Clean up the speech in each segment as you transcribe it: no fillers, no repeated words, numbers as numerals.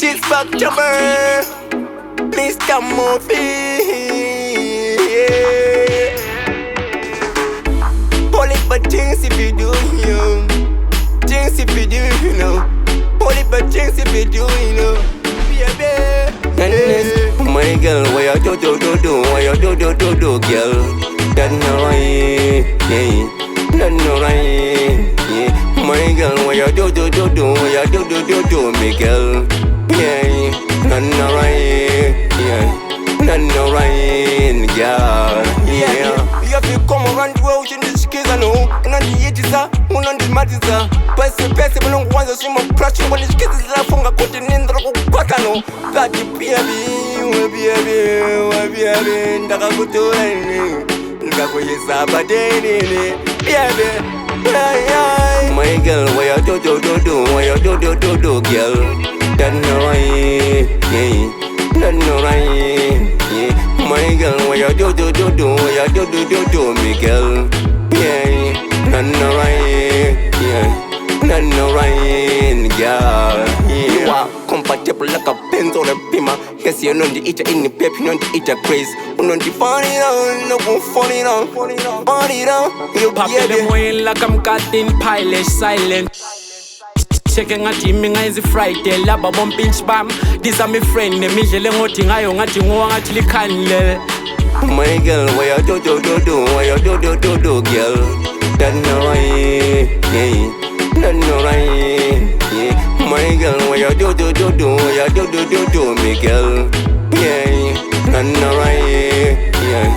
She's fucked up, Mr. Murphy. Yeah. Only but things if you do, you know. Things if you do, you know. Only but things if you do, you know. Yeah. My girl, why you do, why you do, girl? That's not right, yeah. That's not right, yeah. My girl, why you do, why you do, me girl? Yeah, that's not right, yeah. That's not right, girl, yeah. You have to come around the world in this case, I know. And on the edges, on the matters, Pese, but no one's a swim of crushing when it's kisses are from a cotton in the Pacano. That the baby, Dagabuto. My girl, why you do, why you do, girl? That's not right, yeah. That's not right, yeah. My girl, why you do, why you do, me girl? Yeah, that's not right, yeah. That's not right, girl, yeah. You are compatible like a pencil or a pima. Yes, you're not the eater in the pep, you're not the eater craze. You're not the funny down, no funny down. You pop them way like I'm cutting pilot silent. Checking a team in eyes Friday, laba bomb pinch bam. These are my friend, the Michelle Moting, I don't want to actually can. My girl, why you do, why you do, girl? That's not right, yeah. That's not right, yeah. My girl, why you do, why you do, me girl? Yeah, that's not right, yeah.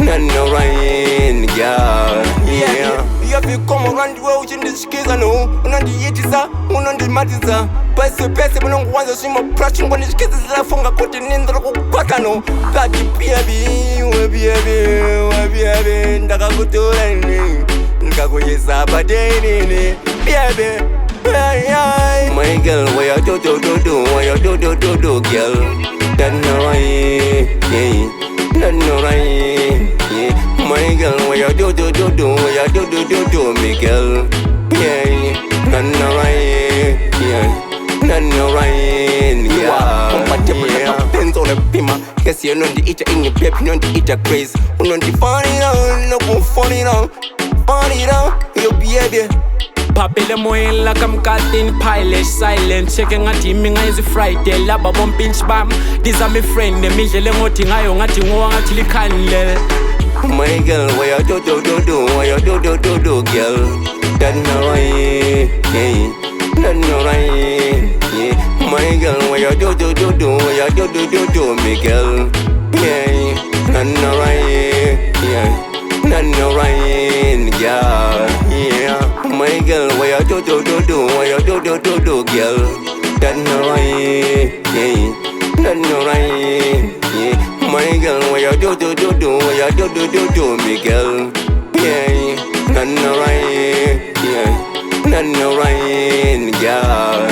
That's not right, girl, yeah. You have to come around the world in this case, I know. On the edges, on the matters, Pese, but no one's a swim of crushing when it's kisses are from a cotton in the Pacano. That the baby, Dagabuto. My girl, why you do, why you do, girl? That's not right, yeah. That's not right, yeah. My girl, why you do, why you do, me girl? Yeah, that's not right, yeah. That's not right, girl. You are compatible like a pencil or a pima. Yes, you're not the eater in the pep, you're not the eater craze. You're not the funny down, no funny down. You baby. Papi them way like I'm cutting pilot silent. Checking a team in eyes Friday, laba bomb pinch bam. These are my friend, the Michelle Moting, I don't actually can. My girl, why you do, why you do, girl? That's not right, yeah. That's not right, yeah. My girl, why you do, why you do, me girl? Yeah, that's not right, yeah. That's not right, girl, yeah. My girl, why you do, why you do, girl? That's not right, yeah. That's not right, yeah. My girl, why you do, why you do, me girl? Yeah, that's not right, yeah. That's not right, girl.